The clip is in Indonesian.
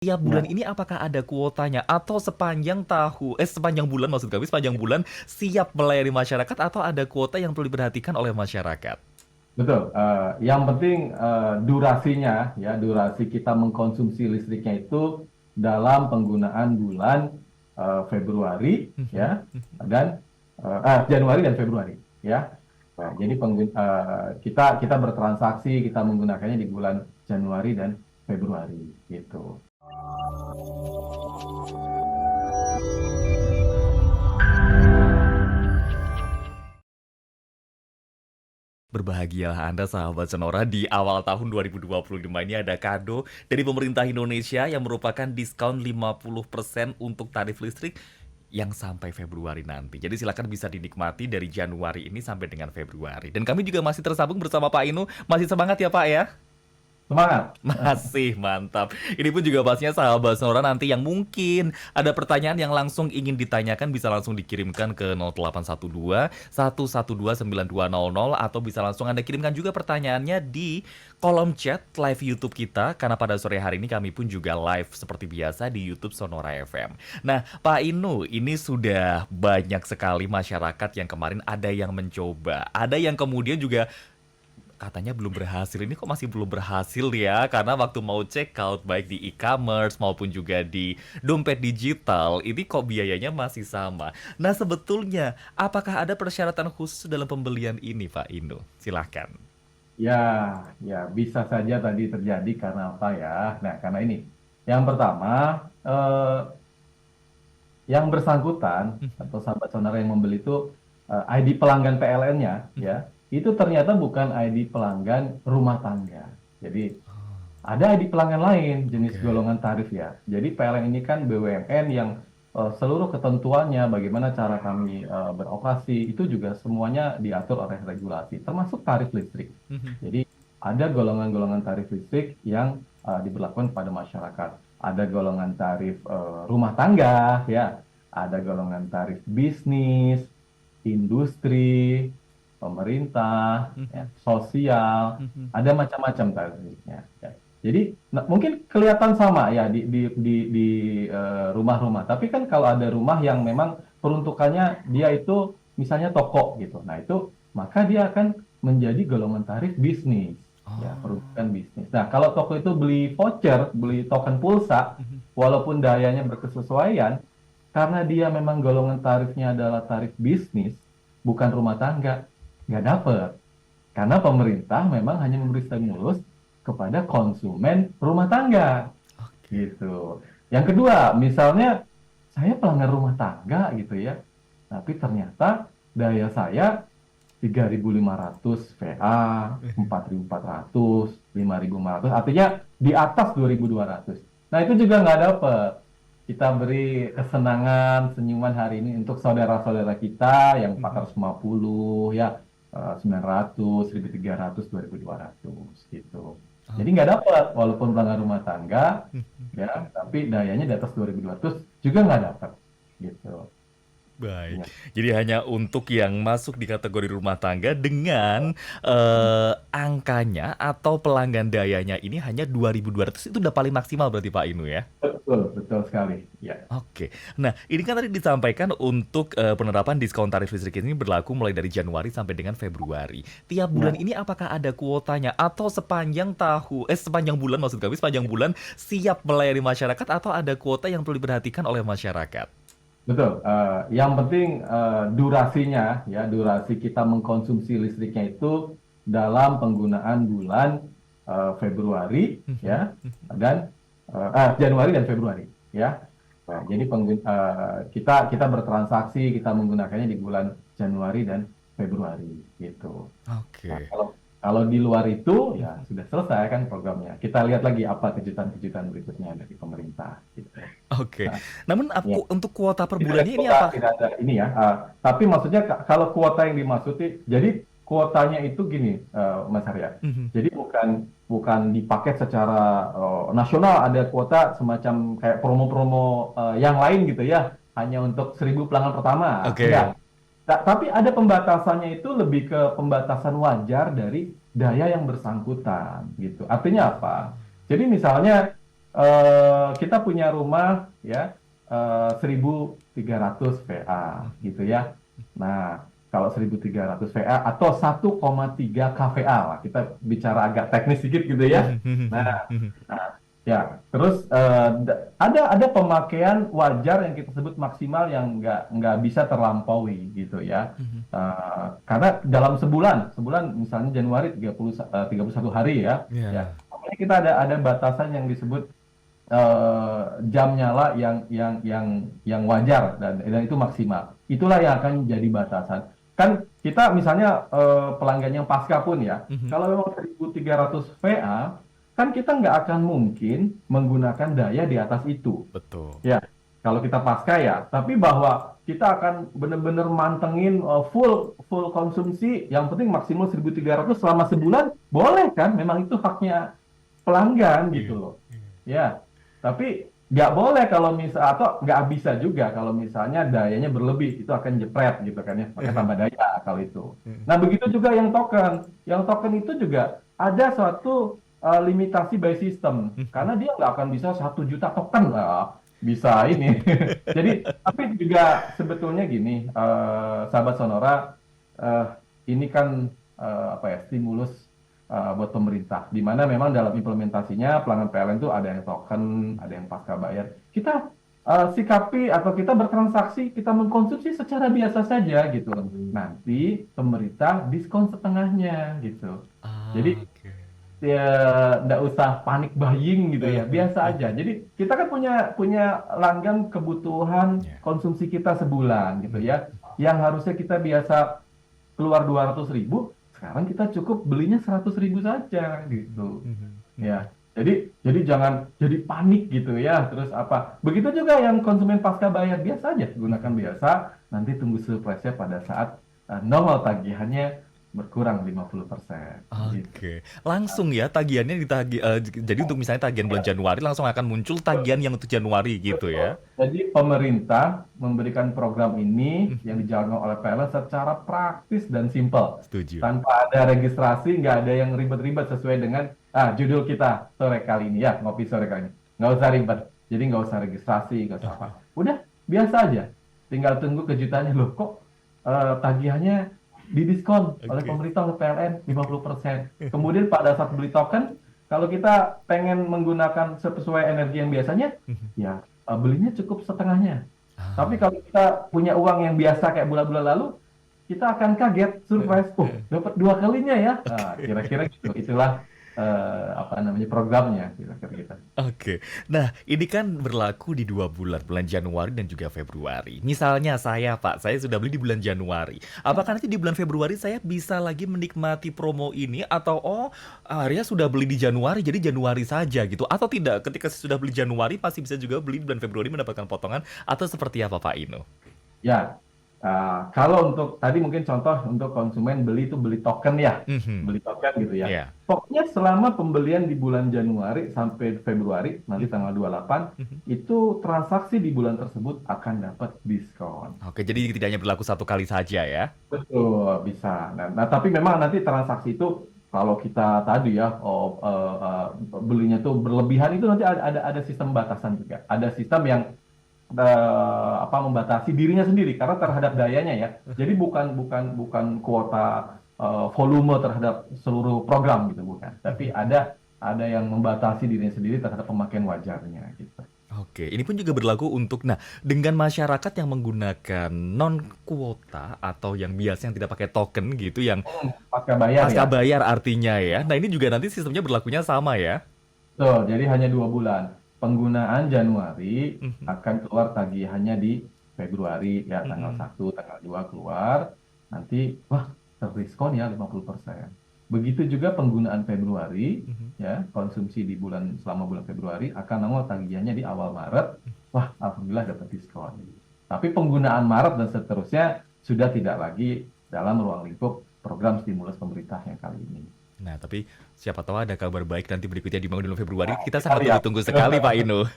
Tiap bulan Ya, ini apakah ada kuotanya atau sepanjang bulan maksud kami sepanjang bulan siap melayani masyarakat atau ada kuota yang perlu diperhatikan oleh masyarakat? betul. Yang penting durasinya, ya, durasi kita mengkonsumsi listriknya itu dalam penggunaan bulan Februari, ya, dan Januari dan Februari, ya. Nah, jadi kita bertransaksi, kita menggunakannya di bulan Januari dan Februari, gitu. Berbahagialah Anda sahabat Sonora di awal tahun 2025 ini ada kado dari pemerintah Indonesia yang merupakan diskon 50% untuk tarif listrik yang sampai Februari nanti. Jadi silakan bisa dinikmati dari Januari ini sampai dengan Februari. Dan kami juga masih tersambung bersama Pak Inu. Masih semangat ya Pak ya? Semangat. Masih mantap. Ini pun juga pastinya sahabat Sonora nanti yang mungkin ada pertanyaan yang langsung ingin ditanyakan bisa langsung dikirimkan ke 0812 112 9200 atau bisa langsung Anda kirimkan juga pertanyaannya di kolom chat live YouTube kita karena pada sore hari ini kami pun juga live seperti biasa di YouTube Sonora FM. Nah, Pak Inu, ini sudah banyak sekali masyarakat yang kemarin ada yang mencoba, ada yang kemudian juga katanya belum berhasil. Ini kok masih belum berhasil ya? Karena waktu mau check out baik di e-commerce maupun juga di dompet digital, ini kok biayanya masih sama. Nah, sebetulnya apakah ada persyaratan khusus dalam pembelian ini, Pak Inu? Silahkan. Ya, ya bisa saja tadi terjadi karena apa ya? Nah, karena ini. Yang pertama, eh, yang bersangkutan atau sahabat saudara yang membeli itu ID pelanggan PLN-nya, ya, itu ternyata bukan ID pelanggan rumah tangga. Jadi ada ID pelanggan lain jenis Oke. golongan tarif ya. Jadi PLN ini kan BUMN yang seluruh ketentuannya, bagaimana cara kami beroperasi itu juga semuanya diatur oleh regulasi, termasuk tarif listrik. Jadi ada golongan-golongan tarif listrik yang diberlakukan pada masyarakat. Ada golongan tarif rumah tangga, ya. Ada golongan tarif bisnis, industri, pemerintah, ya, sosial. Ada macam-macam tarifnya. Ya. Jadi mungkin kelihatan sama ya di rumah-rumah. Tapi kan kalau ada rumah yang memang peruntukannya dia itu misalnya toko gitu. Nah itu maka dia akan menjadi golongan tarif bisnis. Ya, Oh. peruntukan bisnis. Nah, kalau toko itu beli voucher, beli token pulsa, walaupun dayanya berkesesuaian, karena dia memang golongan tarifnya adalah tarif bisnis, bukan rumah tangga, nggak dapet. Karena pemerintah memang hanya memberi stimulus kepada konsumen rumah tangga, Oke. gitu. Yang kedua, misalnya saya pelanggan rumah tangga gitu ya, tapi ternyata daya saya 3.500 VA, 4.400, 5.500, artinya di atas 2.200. Nah, itu juga nggak dapet. Kita beri kesenangan, senyuman hari ini untuk saudara-saudara kita yang 450, ya, 900, 1.300, 2.200, gitu. Jadi nggak dapat, walaupun pelanggan rumah tangga, ya, tapi dayanya di atas 2.200 juga nggak dapat, gitu. Baik, Ya. jadi hanya untuk yang masuk di kategori rumah tangga dengan angkanya atau pelanggan dayanya ini hanya 2.200 itu udah paling maksimal berarti Pak Inu ya? Betul, betul sekali. Ya. Oke, nah ini kan tadi disampaikan untuk penerapan diskon tarif listrik ini berlaku mulai dari Januari sampai dengan Februari. Tiap bulan Ya. ini apakah ada kuotanya atau sepanjang bulan maksud kami sepanjang bulan siap melayani masyarakat atau ada kuota yang perlu diperhatikan oleh masyarakat? Betul. Yang penting durasinya, ya, durasi kita mengkonsumsi listriknya itu dalam penggunaan bulan Februari, ya, dan Januari dan Februari, ya. Nah, jadi kita bertransaksi, kita menggunakannya di bulan Januari dan Februari, gitu. Nah, Oke. kalau di luar itu ya sudah selesai kan programnya. Kita lihat lagi apa kejutan-kejutan berikutnya dari pemerintah, gitu. Oke, Nah, namun ya. untuk kuota per Tidak ada bulannya ini kuota, apa? tidak ada ini ya. Tapi maksudnya kalau kuota yang dimaksudi, jadi kuotanya itu gini, Mas Arya. Mhm. Jadi bukan bukan dipaket secara nasional ada kuota semacam kayak promo-promo yang lain gitu ya, hanya untuk 1.000 pelanggan pertama. Enggak. Oke. Tapi ada pembatasannya itu lebih ke pembatasan wajar dari daya yang bersangkutan gitu. Artinya apa? Jadi misalnya kita punya rumah ya 1.300 VA gitu ya. Nah, kalau 1.300 VA atau 1,3 kVA lah, kita bicara agak teknis sedikit gitu ya. Nah, ya, terus ada pemakaian wajar yang kita sebut maksimal yang nggak bisa terlampaui gitu ya. Karena dalam sebulan misalnya Januari 31 hari ya, ya. Ya. Makanya kita ada batasan yang disebut jam nyala yang wajar dan itu maksimal. Itulah yang akan jadi batasan. Kan kita misalnya pelanggan yang pasca pun ya, kalau memang 1.300 VA, kan kita nggak akan mungkin menggunakan daya di atas itu. Betul. Ya, kalau kita pasca ya, tapi bahwa kita akan benar-benar mantengin full full konsumsi, yang penting maksimal 1.300 selama sebulan, boleh kan? Memang itu haknya pelanggan gitu Iya. loh. Ya, tapi nggak boleh kalau misal atau nggak bisa juga kalau misalnya dayanya berlebih, itu akan jepret gitu kan ya, pakai tambah daya kalau itu. Nah, begitu juga yang token. Yang token itu juga ada suatu limitasi by system karena dia nggak akan bisa 1 juta token lah bisa ini. Jadi, tapi juga sebetulnya gini, sahabat Sonora, eh, ini kan apa ya, stimulus buat pemerintah, di mana memang dalam implementasinya pelanggan PLN itu ada yang token, ada yang pasca bayar. Kita sikapi atau kita bertransaksi, kita mengkonsumsi secara biasa saja gitu. Nanti pemerintah diskon setengahnya gitu. Ah, Jadi oke. ya nggak usah panik buying gitu ya, biasa aja. Jadi kita kan punya punya langgan kebutuhan Ya. konsumsi kita sebulan gitu ya, yang harusnya kita biasa keluar 200.000, sekarang kita cukup belinya 100.000 saja gitu. Ya, jadi jangan jadi panik gitu ya. Terus apa? Begitu juga yang konsumen pasca bayar, biasa aja, gunakan biasa. Nanti tunggu surprise-nya pada saat nongol tagihannya berkurang 50% gitu. Oke, langsung ya tagihannya jadi untuk misalnya tagihan bulan Januari langsung akan muncul tagihan yang untuk Januari gitu ya. Jadi pemerintah memberikan program ini yang dijalankan oleh PLN secara praktis dan simpel. Setuju. Tanpa ada registrasi, nggak ada yang ribet-ribet sesuai dengan judul kita sore kali ini ya, ngopi sore kali ini. Nggak usah ribet. Jadi nggak usah registrasi, nggak usah apa. Udah, biasa aja. Tinggal tunggu kejutannya, loh kok tagihannya didiskon oleh Oke. pemerintah, oleh PLN 50%. Kemudian pada saat beli token, kalau kita pengen menggunakan sesuai energi yang biasanya, ya belinya cukup setengahnya. Tapi Ah. kalau kita punya uang yang biasa kayak bulan-bulan lalu, kita akan kaget, surprise, oh dapat 2 kalinya ya. Nah, kira-kira gitu. Itulah apa namanya programnya, kira-kira kita. Oke. Nah, ini kan berlaku di 2 bulan, bulan Januari dan juga Februari. Misalnya saya, Pak, saya sudah beli di bulan Januari. Apakah nanti di bulan Februari saya bisa lagi menikmati promo ini atau area sudah beli di Januari jadi Januari saja gitu atau tidak? Ketika saya sudah beli Januari masih bisa juga beli di bulan Februari mendapatkan potongan atau seperti apa, Pak Ino? Ya, kalau untuk tadi mungkin contoh untuk konsumen beli itu beli token ya, Mhm. beli token gitu ya. Ya. Pokoknya selama pembelian di bulan Januari sampai Februari, nanti tanggal 28, Mhm. itu transaksi di bulan tersebut akan dapat diskon. Oke, jadi tidak hanya berlaku satu kali saja ya? Betul, bisa. Nah, tapi memang nanti transaksi itu kalau kita tadi ya, belinya tuh berlebihan, itu nanti ada sistem batasan juga. Ada sistem yang apa, membatasi dirinya sendiri karena terhadap dayanya ya. Jadi bukan bukan bukan kuota volume terhadap seluruh program gitu, bukan. Tapi ada yang membatasi dirinya sendiri terhadap pemakaian wajarnya gitu. Oke, ini pun juga berlaku untuk, nah, dengan masyarakat yang menggunakan non kuota atau yang biasa yang tidak pakai token gitu, yang Pasca bayar pasca ya. bayar artinya ya. Nah, ini juga nanti sistemnya berlakunya sama ya. Betul, jadi hanya 2 bulan. Penggunaan Januari Mhm, akan keluar tagihannya di Februari ya, tanggal mhm, 1, tanggal 2 keluar. Nanti wah, terdiskon ya 50%. Begitu juga penggunaan Februari mhm. ya, konsumsi di selama bulan Februari akan nongol tagihannya di awal Maret. Wah, alhamdulillah dapat diskon. Tapi penggunaan Maret dan seterusnya sudah tidak lagi dalam ruang lingkup program stimulus pemerintah yang kali ini. Nah, tapi siapa tahu ada kabar baik nanti berikutnya di bulan Februari. Nah, Kita kita sangat lihat. tunggu-tunggu sekali, Pak Inu.